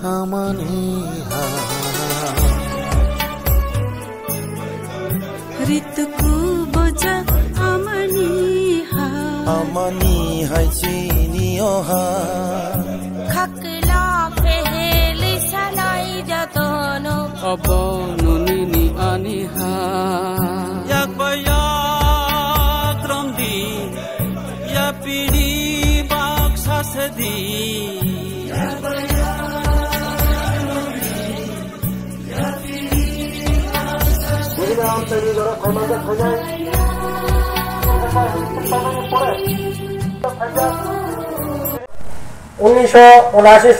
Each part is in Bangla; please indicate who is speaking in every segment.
Speaker 1: amaniha
Speaker 2: ritku boja amaniha
Speaker 1: amaniha chini oha
Speaker 2: khakla peheli salai jatono
Speaker 3: abonuni aniha
Speaker 4: yakbaya kromdi ya pidi baksa sedi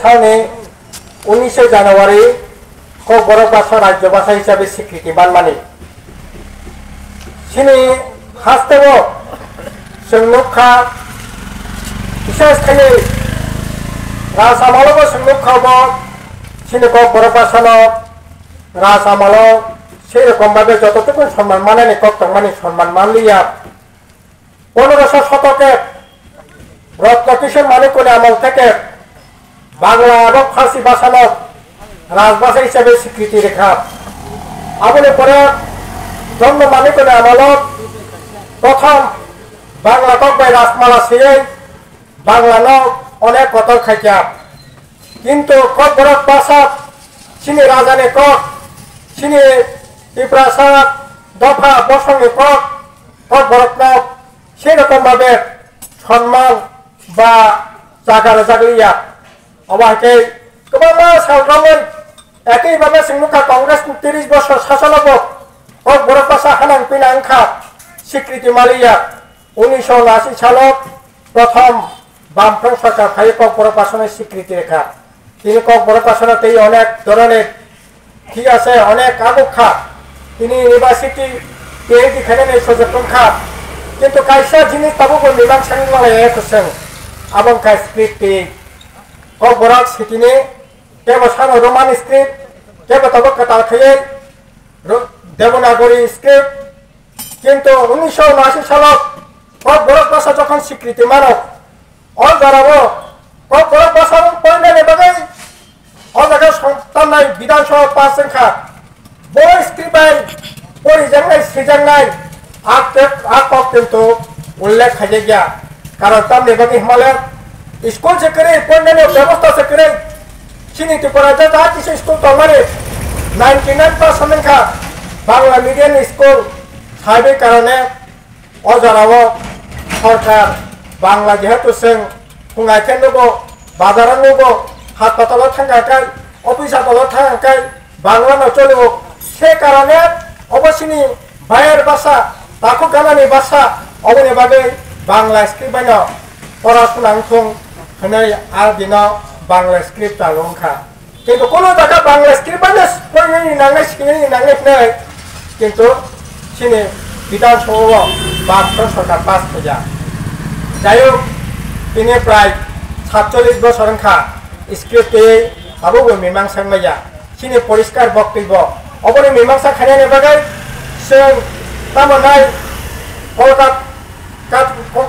Speaker 5: সালে 19 জানুয়ারি বড় ভাষা রাজ্য ভাষা হিসাবে স্বীকৃতি বানমানি সিনি হাসতেব সংরক্ষা বিশেষ করে রাজআমালব সংরক্ষাব সিনি বড় ভাষা রাজআমাল সেরকম ভাবে যতটুকু সম্মান মানেনি কর্তমানি সম্মান মানলিয়া 1500 শতকে রত্নকিশোর মানিকুল আমল থেকে বাংলা এবং ফার্সি ভাষানো রাজভাষা হিসেবে স্বীকৃতি রেখা আবলে পরে জন্ম মানিকুল আমল প্রথম বাংলা কবাই রাজমালা ছিঁড়ে বাংলা ন অনেক কতল খাইয়া কিন্তু কবরত ভাষা চিনি রাজানে কক চিনি ইপ্রাসাদ দফা বসঙ্গে কক কবরত ন সেরকম ভাবে সম্মান বা জাগার জাগলিয়া অবাকে গোবাং সালরামন একইভাবে সংরক্ষা কংগ্রেস 30 বছর শাসনব বড় ভাষা হানাং পিনাংখা স্বীকৃতি মালিয়া 1979 সালত প্রথম বামফ্রন্ট সরকার ফাই বড় ভাষণের স্বীকৃতি রেখা তিনি বড় ভাষণতেই অনেক ধরনের ঠিক আছে অনেক আগুখা তিনি ইউনিভার্সিটি পিএইচডি খেলেন এই সুযোগ খা কিন্তু কাইসা জিনিস তাবুকো মীমাংসা নিলায় করছেন এবং কাই স্ক্রিপ্টটি বরাক সিটিনে কেবল সানো রোমান স্ক্রিপ্ট কেবল তব কাতাল খেয়ে দেবনাগরী স্ক্রিপ্ট কিন্তু 1979 সালত বরাক ভাষা যখন স্বীকৃতি মানব অল দাঁড়াবো বরাক ভাষা পরিণামে বাগে অল জায়গায় সন্তান নাই বিধানসভা পাস সংখ্যা বড় স্ক্রিপ্ট পরিজাংনাই সৃজাংনাই আক কিন্তু উল্লেখ খাইয়ে গিয়া কারণ তার নেবাগে হিমালয় স্কুল से करे पढ़ने व्यवस्था से करे चीनी त्रिपुरा जगह किसी स्कूल तो हमारे 99% का बांग्ला मीडियम स्कूल साइबे कारणे अजारावो सरकार बांग्ला जेहेतु जों फुङाइथेन नुगो बाजाराव नुगो हासपातालाव थांगाखाय अफिसाव थांगाखाय बांग्ला न चलिबो से कारणे अबसिनि बाहेर भाषा ताकु गानानि भाषा अबनि बागै बांग्ला स्क्रिप्ट बायनो पढ़ाशोना हनै आर दिनाव बांग्ला स्क्रिप्ट चालुखा किन्तु कोनो जायगा बांग्ला स्क्रिप्ट बायनो फरायनायनि नांनाय सिखायनायनि नांनाय किन्तु सिनि विधानसभायाव बामफ्रन्ट सरकार पास गैया जायहक তিনি প্রায় 47 বছরখা স্ক্রিপ্ট আবুবো মীমাংসা মাইয়া সিনি পরিষ্কার বক্তব্য অবনি মীমাংসা খাইয়ানি বাগै जों তামনাই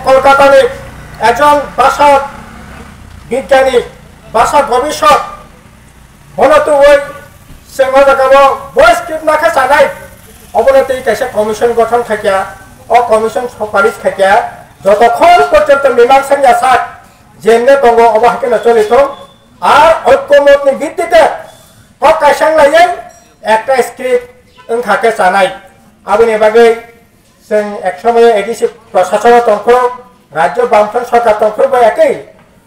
Speaker 5: কলকাতানি একজন ভাষা বিজ্ঞানী ভাষা গবেষক বনতো ওই जों জায়গাবো বয় স্ক্রিপ্ট নাখা চানাই অবনতি কাছে কমিশন গঠন থাকিয়া ও কমিশন সুপারিশ থাকিয়া যতক্ষণ পর্যন্ত মীমাংসানি আশা যেনে দङ অবহাকে চলিত আর ঐক্যমতনি ভিত্তিতে কাইসাংলাयै একটা স্ক্রিপ্ট ओंखाके चानाय आबनि बागै जों एक समय एडिसि प्रशासन तंत्र राज्य बामफ्रन्ट सरकार तंत्र एकै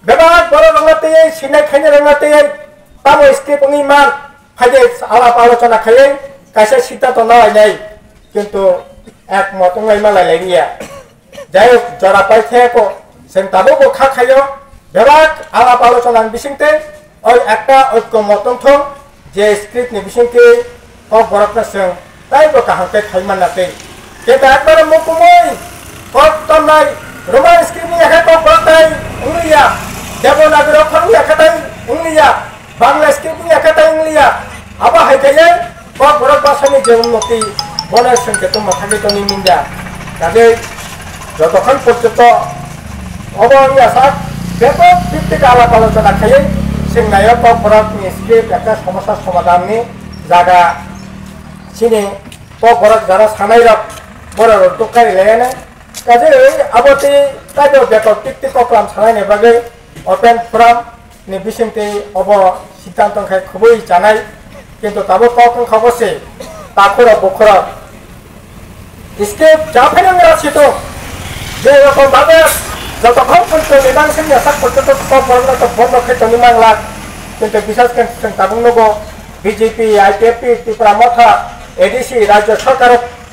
Speaker 5: बेबाद बर रंगाते सिनाय खायनो रंगाते तामो स्क्रिप्ट नि मान फायदे आलाप आलोचना खायै कायसे सिद्धांत नायनाय किन्तु एक मतंगाय मालायलायनिया जाय जरा पाइथेको जों ताबो बखा खायो बेबाद आलाप आलोचना बिसिंते ओइ एकटा ঐক্য मतंथ जे स्क्रिप्ट नि बिसिंते बरफना जों ताइबो काहांके थाइमानाते केटा एकबार मुकुमै कतनाय रोमान स्क्रिप्टनि एखाय बरताय इंलिया देवनागरी अक्षरनि एखाय इंलिया बांग्ला स्क्रिप्टनि एखाय इंलिया आबा हायखायै बरफ भाषानि जे उन्नति बने संके तो माथाके तो निमिंदा तादे যতক্ষণ পর্যন্ত অবনী আশা ব্যাপক ভিত্তিক আলাপ আলোচনা খাইয়ে जोंनायाव कक बरकनि स्क्रिप्ट একটা সমস্যা সমাধানनि জায়গা চিনি कक बरक যারা সানাই রক বড় দোকানি লেনে কাজে আবতে তাইতো বেতন টিকটি ককলাম সানাইনে বাগে ওপেন ফোরাম नि बिसिंते अब सिद्धांत खाय खुबै जानाय किन्तु ताबो कक खबसे ताखर बखर इसके जाफेन रासितो जे रकम भाबे যতক্ষণ পর্যন্ত নিদানসিং আশা পর্যন্ত কক বরক তো বন্ধ খেতনি মাংলা কিন্তু বিশেষ করে তাবুনগো বিজেপি আইপিএফপি ত্রিপুরা মথা এডিসি রাজ্য সরকার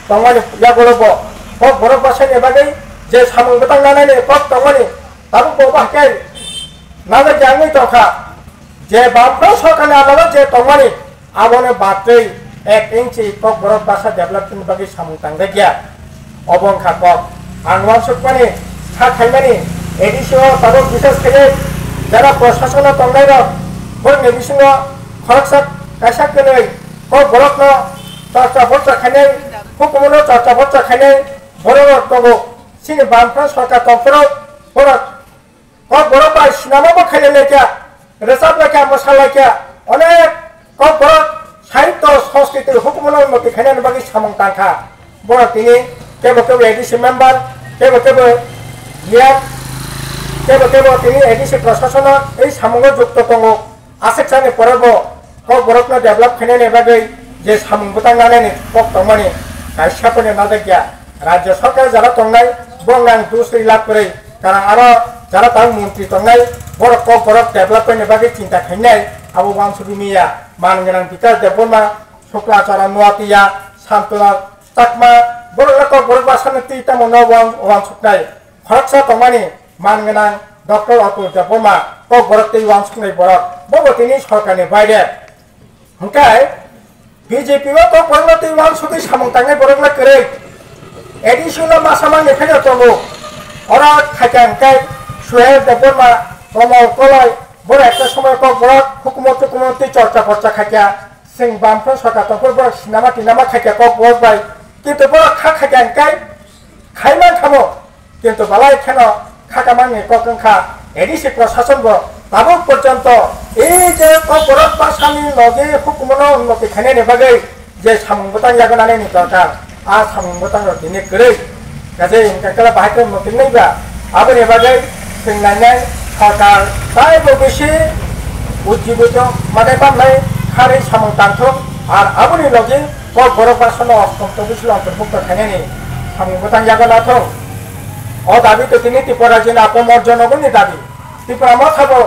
Speaker 5: তংমানি ইয়াগলব কক বরক বাসাইনে বাগে যে সামং গতাং নানাইনে কক তংমানি তাবুকো বাহাই নালে জানি তখা যে বামফ্রন্ট সরকার আলো যে তংমানি আবনে বাত্রই 1 ইঞ্চি কক বরক বাসা ডেভেলপমেন্ট বাগে সামং তাংদে গিয়া অবংখা কক আনওয়ান সুকমানি খাইমানি এডিসিও তাবো বিশেষ করে যারা প্রশাসন তংলাইর বরনি বিসিং খরকসা কাইসা কनै কক বরক ন চর্চা বর্চা খাইনে হুকুমন চর্চা বর্চা খাইনে বরক তগো সিনি বামফ্রন্ট সরকার তংফর বরক কক বরক বা সিনেমাবো খাইলে লেখা রেসাব লেখা মশলা লেখা অনেক কক বরক সাহিত্য সংস্কৃতি হুকুমন উন্নতি খাইনে বাকি সামং তাংখা বরক তিনি কেবল কেবল এডিসি মেম্বার কেবল কেবল লিয়া কেবল কেবল তিনি এডিসি প্রশাসন এই সামঙ্গ যুক্ত দङ আশেকসানি পরব কক বরক ডেভেলপ খাইনে বাকি যে সামং বুতাंगानै কক তংমানি কাইসাপনে নাদাগিয়া রাজ্য সরকার যারা তংনাই বংনাং 2 লাখ করে কারণ আরো যারা তার মন্ত্রী তংনাই বড় কক বরক ডেভেলপমেন্ট বাকি চিন্তা খাইনাই আবু বানসুবি মিয়া মানগনাং বিকাশ দেববর্মা শুক্লাচারা নোয়াতিয়া শান্তনা চাকমা বড় কক বরক বাসানে তিতা মনো ওয়ান সুকনাই খরকসা তংমানি মানগনাং ডক্টর অতুল দেববর্মা কক বরক তে ওয়ান সুকনাই বরক বড় তিনি সরকারनि বাইরে হংকাই বিজেপি ও কক বরক তে ওয়ান সুকই সামং তাंनाय বরকলা করে এডিশনাল মাসামাং এখানে তঙ্গো ওরা খাইকাংকাই সুহেল দেববর্মা প্রমল কলয় বড় একটা সময় কক বরক হুকুমত হুকুমতি চর্চা ফর্চা খাইকা সিং বামফ্রন্ট সরকার তখন বড় সিনেমা টিনেমা খাইকা কক বরক বাই কিন্তু বড় খাইকাংকাই খাইমান খামো কিন্তু বালাই খেন খাকামানি ককংখা এডিসি প্রশাসন তাবো পর্যন্ত এই যে কক বরক বাসানি লগে হুকুমন উন্নতি খাইনে বাগে যে সামংবতাং ইয়াগনাनै नि দরকার আর সামংবতাং দিনে করে কাজে ইনকাকলা বাহাইতে উন্নতি নাইবা আবনে বাগে সিংনাইনাই সরকার তাইবো বেশি উজ্জীবিত মানে বামনাই খারে সামং তাংথ আর আবনে লগে কক বরক বাসানো অষ্টম বিশল অন্তর্ভুক্ত খাইনে সামংবতাং ইয়াগনাথ ও দাবি তো তিনি ত্রিপুরা জেলা আপমর্জনগণনি দাবি ত্রিপুরা মথাবো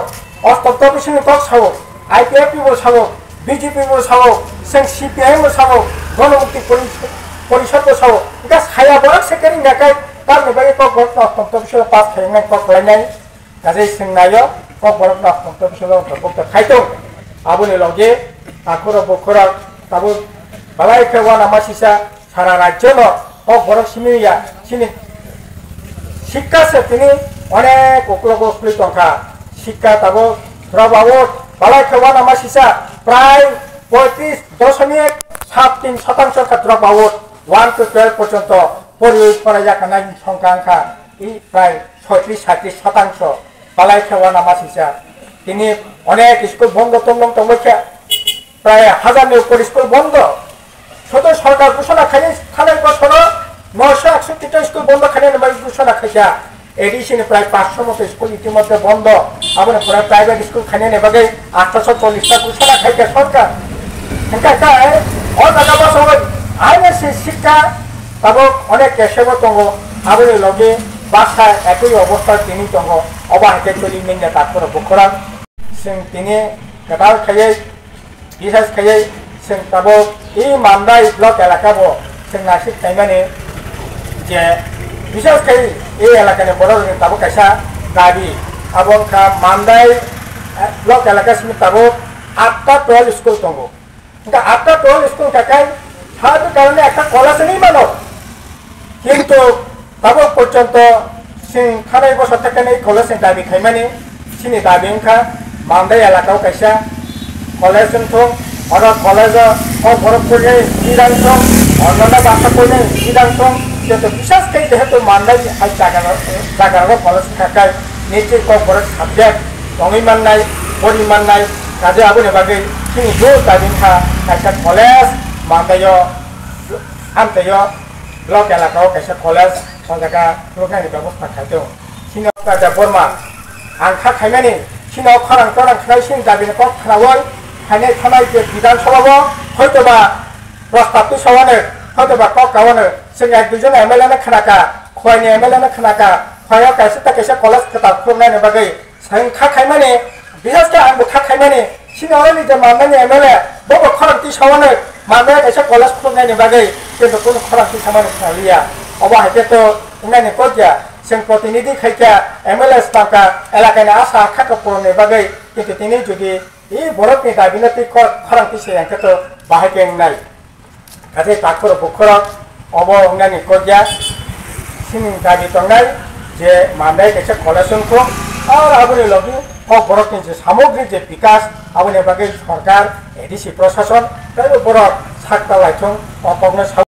Speaker 5: অষ্টম বিশল কক সাবো আইপিএফপি বো সাবো বিজেপি বো সাবো সেং সিপিআই বো সাবো গণমুক্তি পরিষদ বো সাবো এটা ছায়া বরক সেকেন্ড নাকাই তার নিবাগে কক বরক অষ্টম বিশল পাস খাইনাই কক লাইনাই কাজে সিংনায় কক বরক অষ্টম বিশল অন্তর্ভুক্ত খাইতো আবনে লগে তাকর বখর তাবো বালাই খেওয়া নামাসিসা সারা রাজ্য কক বরক সিমিয়া সিনি শিক্ষা সে তিনি অনেক উকলগ উকলি টঙ্কা শিক্ষা তাবো ড্রপ আউট বালাই খেওয়া নামাসিসা প্রায় 35.73% ড্রপ আউট 1 to 12 পর্যন্ত পড়াইয়াখানায় সংখ্যা এই প্রায় 36-37% বালাই খেওয়া নামাসিসা তিনি অনেক স্কুল বন্ধ তংলাইখা প্রায় 1000 উপর স্কুল বন্ধ শুধু সরকার ঘোষণা খাই থানায় বছর 961টা স্কুল বন্ধ খাইনে ঘোষণা খাইয়া এডিসিনে প্রায় 500 মতো স্কুল ইতিমধ্যে বন্ধ আবার প্রায় প্রাইভেট স্কুল খাইনে নেবাগে 840টা ঘোষণা খাইয়া সরকার একা ও জায়গা বছর আইনে শিক্ষা তাবো অনেক কেসেব দङ আবরে লগে বাসা একই অবস্থা তিনি দङ অবাহিতে চলি মিনে তারপর বখরা সিং তিনি কেদার খাইয়ে বিশেষ খাইয়ে সিং তাবো এই মামদাই ব্লক এলাকাবো সিং নাসিক খাইমানে যে বিশেষ খাই এই এলাকানে বড় তাবো কাইসা দাবি আবংখা মামদাই ব্লক এলাকা সিং তাবো 8টা 12 স্কুল দङ এটা 8টা 12 স্কুল থাকায় সাহায্য কারণে একটা কলেজ নেই মানো কিন্তু তাবো পর্যন্ত সিং থানায় বছর থেকে এই কলেজের দাবি খাইমানে সিনি দাবি ওংখা মামদাই এলাকাও কাইসা কলেজ দङ আর কলেজ বরফ করে নিরাংশ অন্যান্য বাসা করে নিরাংশ কিন্তু বিশেষ করে যেহেতু মামদাই জায়গার কলেজ থাকায় নিচে কক বরফ সাবজেক্ট দঙই মাননাই পরিমাণ নাই কাজে আবুনি বাকি চিনি জোর দাবিনখা কাইসা কলেজ মানদায় আমতায় ব্লক এলাকাও কাইসা কলেজ জায়গা রোগনাनि ব্যবস্থা খাইতো সিনাव কাজা বর্মা आंखा खायमानि सिनाव खरां खरां खानाय सिन दाबिनो कक खानावै खायनाय खानाय जे बिधान सभाबो हयतोबा प्रस्ताबनि सावानो हयतोबा कक गावानो जोंहा दुजन एमएलए नि खानाका खयनि एमएलए नि खानाका खया कायसे कलेज खोता खुरनायनि बागै सांखा खायमानि बिहासका आंबो खा खायमानि सिनावनि जे माननायनि एमएलए बबो खरांथि सावानो माननाय कायसे कलेज खुरनायनि बागै किन्तु कुनु खरांथि सामानि खालिया अबा हायतेतो उनायनि कजिया जों प्रतिनिधि खायखा एमएलए स्टाफका एलाकानि आसा खाखा बागै किन्तु दिनै जुदि बरफनि दाबिनाति खरांथि सेयांखौथ' बाहायगोनाय गासै ताखुर बुखुर अब उनायनि कजिया सिनि दाबि दंनाय जे माननाय कायसे कलेजखौ आरो आबुनि लगी बरफनि जे सामग्रिक जे विकास आबुनि बागै सरकार एडिसि प्रशासन बरफ साक्ता लाइथुं अकगनो